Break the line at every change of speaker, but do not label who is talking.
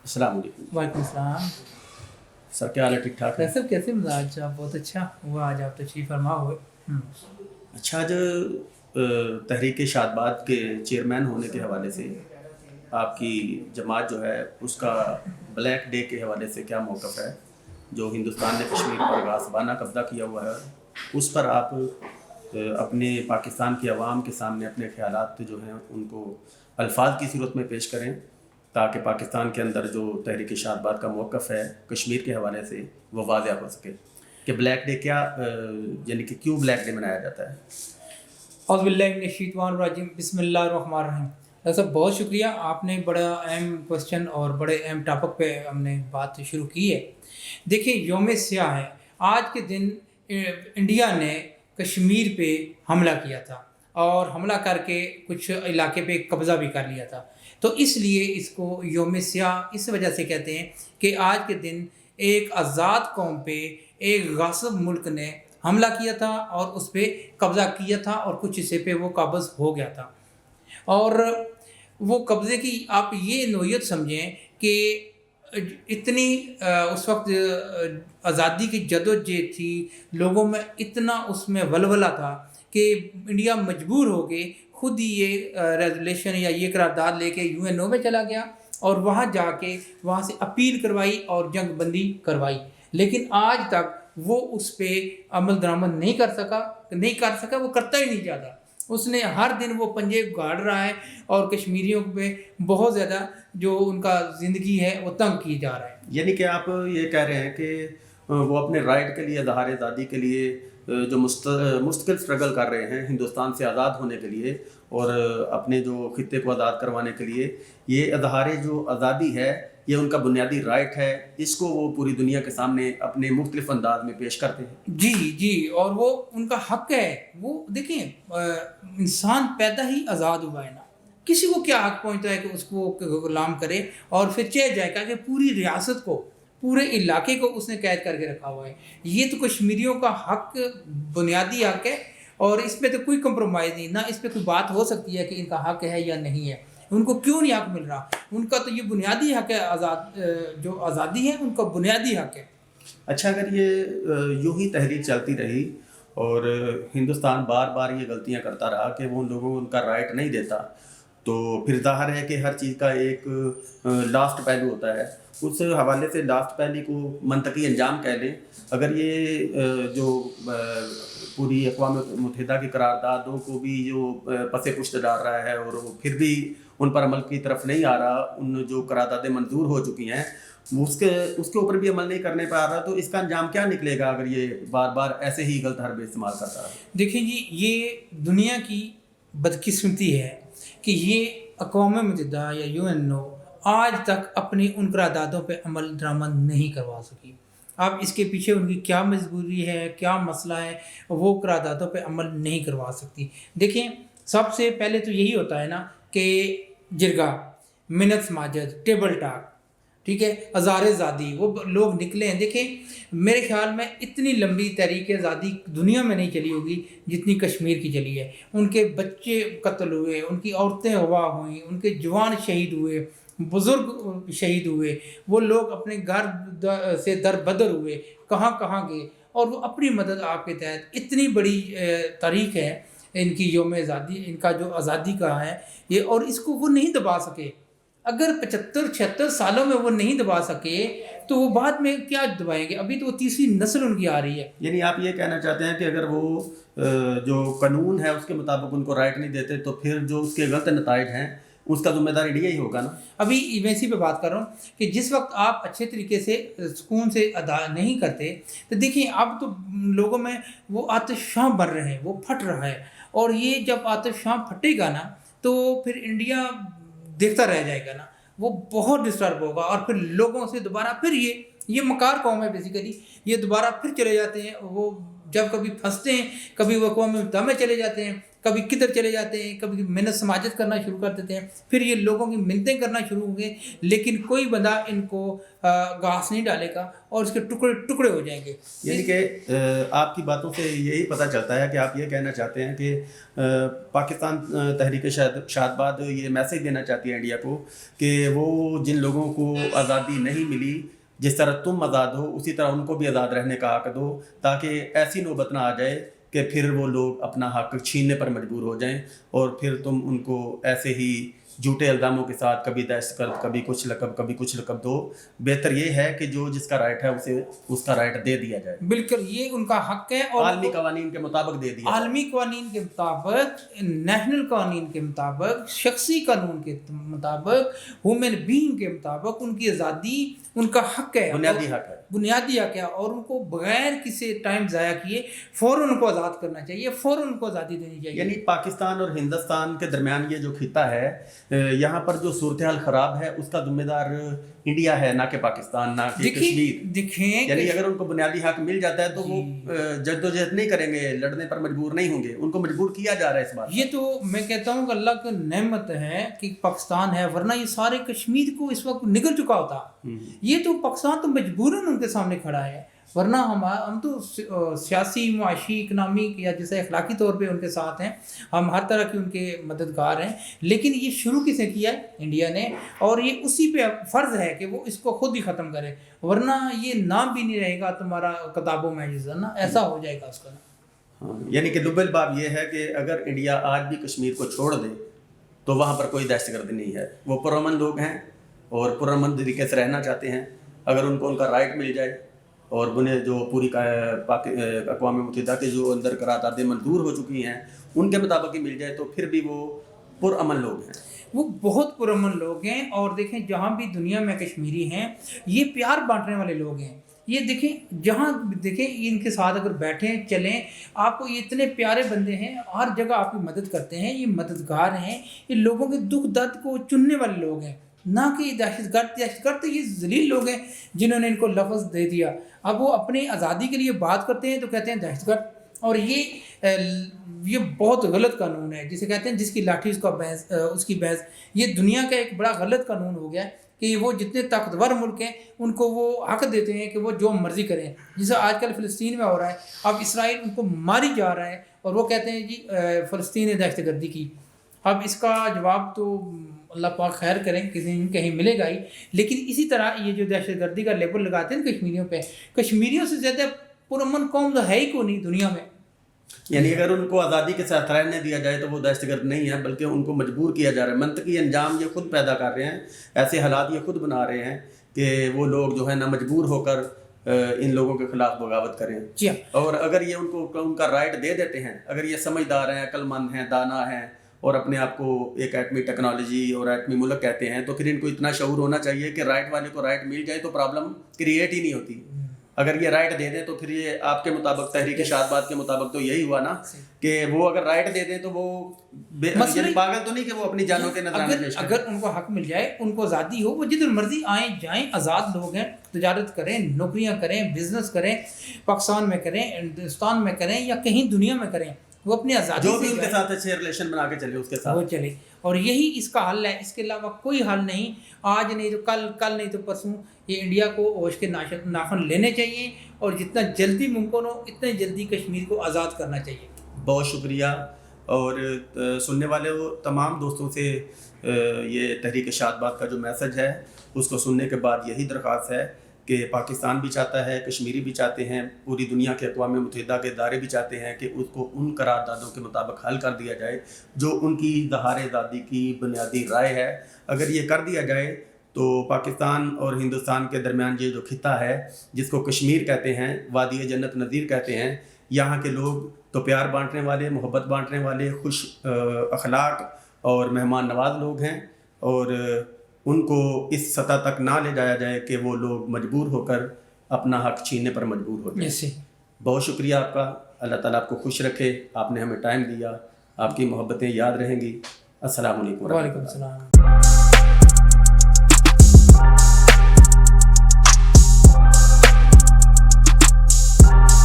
अस्सलाम वालेकुम।
वालेकुम अस्सलाम।
सर क्या हाल है, ठीक ठाक है?
कैसे कैसे मिजाज आप? बहुत अच्छा हुआ आज आप तशरीफ़ फरमा हुए।
अच्छा, आज तहरीक शादबाद के चेयरमैन होने के हवाले से आपकी जमात जो है उसका ब्लैक डे के हवाले से क्या मौक़िफ़ है? जो हिंदुस्तान ने कश्मीर पर गासबाना कब्ज़ा किया हुआ है, उस पर आप अपने पाकिस्तान की आवाम के सामने अपने ख़यालात जो हैं उनको अल्फाज की सूरत में पेश करें, ताकि पाकिस्तान के अंदर जो तहरीक शादबाद का मौक़िफ़ है कश्मीर के हवाले से वो वाज़ह हो सके कि ब्लैक डे क्या यानी कि क्यों ब्लैक डे मनाया जाता है।
औज़ुबिल्लाहिमिनश्शैतानिर्रजीम, बिस्मिल्लाहिर्रहमानिर्रहीम। डॉक्टर साहब बहुत शुक्रिया, आपने बड़ा अहम क्वेश्चन और बड़े अहम टॉपिक पे हमने बात शुरू की है। देखिए, यौम स्याह है। आज के दिन इंडिया ने कश्मीर पे हमला किया था और हमला करके कुछ इलाके पे कब्ज़ा भी कर लिया था। तो इसलिए इसको यौम स्याह इस वजह से कहते हैं कि आज के दिन एक आज़ाद कौम पे एक गासिब मुल्क ने हमला किया था और उस पर कब्ज़ा किया था और कुछ हिस्से पे वो काबज़ हो गया था। और वो कब्ज़े की आप ये नोयत समझें कि इतनी उस वक्त आज़ादी की जदोजहद थी, लोगों में इतना उसमें वलवला था कि इंडिया मजबूर हो के खुद ही ये रेजोल्यूशन या ये करारदाद लेके यूएनओ में चला गया और वहाँ जाके वहाँ से अपील करवाई और जंग बंदी करवाई। लेकिन आज तक वो उस पर अमल दरामद नहीं कर सका, वो करता ही नहीं ज़्यादा। उसने हर दिन वो पंजे गाड़ रहा है और कश्मीरियों पे बहुत ज़्यादा जो उनका ज़िंदगी है वो तंग की जा रहा है।
यानी कि आप ये कह रहे हैं कि वो अपने राइट के लिए, इज़हार आज़ादी के लिए जो मुस्तकिल स्ट्रगल कर रहे हैं हिंदुस्तान से आज़ाद होने के लिए और अपने जो खित्ते को आज़ाद करवाने के लिए, ये इज़हार जो आज़ादी है ये उनका बुनियादी राइट है, इसको वो पूरी दुनिया के सामने अपने मुख्तलिफ अंदाज में पेश करते हैं।
जी जी, और वो उनका हक है। वो देखिए, इंसान पैदा ही आज़ाद हुआ है ना, किसी को क्या हक पहुंचता है कि उसको गुलाम करे और फिर चह जाएगा कि पूरी रियासत को, पूरे इलाके को उसने कैद करके रखा हुआ है। ये तो कश्मीरियों का हक, बुनियादी हक है और इस पर तो कोई कंप्रोमाइज़ नहीं, ना इस पर कोई बात हो सकती है कि इनका हक है या नहीं है। उनको क्यों नहीं हक मिल रहा? उनका तो ये बुनियादी हक है, जो आज़ादी है उनका बुनियादी हक है।
अच्छा, अगर ये यूं ही तहरीक चलती रही और हिंदुस्तान बार बार ये गलतियां करता रहा कि वो उन लोगों को उनका राइट नहीं देता, तो फिर ज़ाहिर है कि हर चीज़ का एक लास्ट पहलू होता है। उस हवाले से लास्ट पहलू को मंतकी अंजाम कह लें। अगर ये जो पूरी अक़वाम मुत्तहिदा की करारदादों को भी जो पसे पुश्त डाल रहा है और वो फिर भी उन पर अमल की तरफ नहीं आ रहा, उन जो करारदादें मंजूर हो चुकी हैं उसके ऊपर भी अमल नहीं करने पर आ रहा, तो इसका अंजाम क्या निकलेगा अगर ये बार बार ऐसे ही गलत हरबे इस्तेमाल करता है?
देखिए जी, ये दुनिया की बदकिस्मती है कि ये अक़वाम मुत्तहिदा या यूएनओ आज तक अपनी उन करारदादों पे अमल दरामद नहीं करवा सकी। अब इसके पीछे उनकी क्या मजबूरी है, क्या मसला है, वो करारदादों पे अमल नहीं करवा सकती। देखिए, सबसे पहले तो यही होता है ना कि जिरगा, मिन्नत समाजत, टेबल टाक, ठीक है, हज़ारे ज़ादी, वो लोग निकले हैं। देखें, मेरे ख्याल में इतनी लंबी तहरीक आज़ादी दुनिया में नहीं चली होगी जितनी कश्मीर की चली है। उनके बच्चे कत्ल हुए, उनकी औरतें अगवा हुई, उनके जवान शहीद हुए, बुज़ुर्ग शहीद हुए, वो लोग अपने घर से दरबदर हुए, कहाँ कहाँ गए और वो अपनी मदद आपके तहत। इतनी बड़ी तारीख़ है इनकी यौम आज़ादी, इनका जो आज़ादी का है ये, और इसको वो नहीं दबा सके। अगर 75-76 सालों में वो नहीं दबा सके तो वो बाद में क्या दबाएंगे? अभी तो वो तीसरी नस्ल उनकी आ रही है।
यानी आप ये कहना चाहते हैं कि अगर वो जो कानून है उसके मुताबिक उनको राइट नहीं देते, तो फिर जो उसके गलत नताइज हैं उसका ज़िम्मेदार इंडिया ही होगा ना?
अभी मैं इसी पे बात कर रहा हूँ कि जिस वक्त आप अच्छे तरीके से सुकून से अदा नहीं करते, तो देखिए अब तो लोगों में वो आतिशबाँ बढ़ रहे हैं, वो फट रहा है। और ये जब आतिशबाँ फटेगा ना तो फिर इंडिया देखता रह जाएगा ना, वो बहुत डिस्टर्ब होगा और फिर लोगों से दोबारा फिर ये मकार कौम है बेसिकली, ये दोबारा फिर चले जाते हैं। वो जब कभी फंसते हैं, कभी वो अक़वाम मुत्तहिदा में चले जाते हैं, कभी किधर चले जाते हैं, कभी मिन्नत समाजत करना शुरू कर देते हैं, फिर ये लोगों की मिन्नतें करना शुरू होंगे, लेकिन कोई बंदा इनको घास नहीं डालेगा और इसके टुकड़े टुकड़े हो जाएंगे।
यानी कि आपकी बातों से यही पता चलता है कि आप ये कहना चाहते हैं कि पाकिस्तान तहरीक शादबाद ये मैसेज देना चाहती है इंडिया को कि वो जिन लोगों को आज़ादी नहीं मिली, जिस तरह तुम आज़ाद हो उसी तरह उनको भी आज़ाद रहने का हक दो, ताकि ऐसी नौबत ना आ जाए कि फिर वो लोग अपना हक छीनने पर मजबूर हो जाएं और फिर तुम उनको ऐसे ही झूठे इल्ज़ामों के साथ कभी दहशतगर्द, कभी कुछ लकब दो। बेहतर ये है कि जो जिसका राइट है उसे उसका राइट दे दिया जाए।
बिल्कुल, ये उनका हक है और
आलमी कवानीन के मुताबिक दे दिया,
आलमी कानून के मुताबिक, नेशनल कानून के मुताबिक, शख्सी कानून के मुताबिक, ह्यूमन बीइंग के मुताबिक उनकी आज़ादी उनका हक है,
बुनियादी हक है,
बुनियादी हक है। और उनको बगैर किसी टाइम ज़ाया किए फ़ौरन उनको आज़ाद करना चाहिए, फ़ौरन उनको आज़ादी देनी चाहिए।
यानी पाकिस्तान और हिंदुस्तान के दरमियान ये जो खिता है, यहाँ पर जो सूरत हाल ख़राब है उसका जिम्मेदार इंडिया है, ना कि पाकिस्तान, ना कि कश्मीर।
देखें,
यानी अगर उनको बुनियादी हक मिल जाता है तो वो जद्दोजहद नहीं करेंगे, लड़ने पर मजबूर नहीं होंगे। उनको मजबूर किया जा रहा है इस बात।
ये तो मैं कहता हूँ कि अल्लाह की नेमत है कि पाकिस्तान है, वरना ये सारे कश्मीर को इस वक्त निगल चुका होता। ये तो पाकिस्तान तो मजबूरन उनके सामने खड़ा है, वरना हम तो सियासी, मुआशी, इकनॉमिक या जैसे अखलाकी तौर पे उनके साथ हैं, हम हर तरह के उनके मददगार हैं। लेकिन ये शुरू किसने किया है? इंडिया ने। और ये उसी पे फ़र्ज़ है कि वो इसको खुद ही ख़त्म करे, वरना ये नाम भी नहीं रहेगा तुम्हारा किताबों में, ना ऐसा हो जाएगा उसका।
हाँ, यानी कि दुबल बाब ये है कि अगर इंडिया आज भी कश्मीर को छोड़ दे तो वहाँ पर कोई दहशतगर्दी नहीं है। वो पुरअमन लोग हैं और पुरअमन तरीके से रहना चाहते हैं। अगर उनको उनका राइट मिल जाए और उन्हें जो पूरी अक़वाम मुत्तहिदा के जो अंदर करारदादें मंजूर हो चुकी हैं उनके मुताबिक ही मिल जाए तो फिर भी वो पुरअमन लोग हैं,
वो बहुत पुरअमन लोग हैं। और देखें, जहाँ भी दुनिया में कश्मीरी हैं ये प्यार बांटने वाले लोग हैं। ये देखें, जहाँ देखें इनके साथ अगर बैठें चलें, आपको ये इतने प्यारे बंदे हैं, हर जगह आपकी मदद करते हैं, ये मददगार हैं, ये लोगों के दुख दर्द को चुनने वाले लोग हैं, ना कि दहशतगर्द तो ये जलील लोग हैं जिन्होंने इनको लफ्ज़ दे दिया। अब वो अपनी आज़ादी के लिए बात करते हैं तो कहते हैं दहशतगर्द। और ये बहुत गलत कानून है, जिसे कहते हैं जिसकी लाठी उसकी भैंस। ये दुनिया का एक बड़ा गलत कानून हो गया है कि वो जितने ताकतवर मुल्क हैं उनको वो हक देते हैं कि वो जो मर्ज़ी करें, जैसे आजकल फ़लस्तीन में हो रहा है। अब इसराइल उनको मारी जा रहा है और वो कहते हैं जी फ़लस्तीन ने दहशतगर्दी की। अब इसका जवाब तो अल्लाह पाक खैर करें, किसी कहीं मिलेगा ही। लेकिन इसी तरह ये जो दहशतगर्दी का लेबल लगाते हैं कश्मीरियों पे, कश्मीरियों से ज़्यादा पुरअमन कौम तो है ही को नहीं दुनिया में।
यानी अगर उनको आज़ादी के साथ रहने दिया जाए तो वो दहशतगर्द नहीं है, बल्कि उनको मजबूर किया जा रहा है। मंतकी अंजाम ये खुद पैदा कर रहे हैं, ऐसे हालात ये खुद बना रहे हैं कि वो लोग जो है ना मजबूर होकर इन लोगों के खिलाफ बगावत करें।
जी हाँ।
और अगर ये उनको उनका राइट दे देते हैं, अगर ये समझदार हैं, अक्लमंद हैं, दाना हैं और अपने आप को एक एटमी टेक्नोलॉजी और एटमी मुल्क कहते हैं, तो फिर इनको इतना शऊर होना चाहिए कि राइट वाले को राइट मिल जाए तो प्रॉब्लम क्रिएट ही नहीं होती। अगर ये राइट दे दें तो फिर ये आपके मुताबिक, तहरीक शादबाद के मुताबिक तो यही हुआ ना कि वो अगर राइट दे दें तो वो पागल तो नहीं कि वो अपनी जानों के नजराने पेश करें।
अगर उनको हक मिल जाए, उनको आज़ादी हो, वो जिधर मर्जी आए जाएं, आज़ाद लोग हैं, तजारत करें, नौकरियां करें, बिजनेस करें, पाकिस्तान में करें, हिंदुस्तान में करें या कहीं दुनिया में करें, वो अपनी आज़ादी
जो भी उनके साथ अच्छे रिलेशन बना के चले उसके साथ
वो चले। और यही इसका हल है, इसके अलावा कोई हल नहीं। आज नहीं तो कल नहीं तो परसों ये इंडिया को होश के नाखुन लेने चाहिए और जितना जल्दी मुमकिन हो इतने जल्दी कश्मीर को आज़ाद करना चाहिए।
बहुत शुक्रिया। और सुनने वाले तमाम दोस्तों से ये तहरीक शादबाद का जो मैसेज है उसको सुनने के बाद यही दरख्वास्त है कि पाकिस्तान भी चाहता है, कश्मीरी भी चाहते हैं, पूरी दुनिया के अक़वाम मुत्तहिदा के इदारे भी चाहते हैं कि उसको उन करारदादों के मुताबिक हल कर दिया जाए जो उनकी ज़हार आज़ादी की बुनियादी राय है। अगर ये कर दिया जाए तो पाकिस्तान और हिंदुस्तान के दरमियान ये जो खिता है जिसको कश्मीर कहते हैं, वादी जन्नत नज़ीर कहते हैं, यहाँ के लोग तो प्यार बांटने वाले, मोहब्बत बांटने वाले, खुश अखलाक और मेहमान नवाज लोग हैं और उनको इस सतह तक ना ले जाया जाए कि वो लोग मजबूर होकर अपना हक छीनने पर मजबूर होते हैं। बहुत शुक्रिया आपका। अल्लाह ताला आपको खुश रखे। आपने हमें टाइम दिया, आपकी मोहब्बतें याद रहेंगी। अस्सलाम वालेकुम।
वालेकुम सलाम।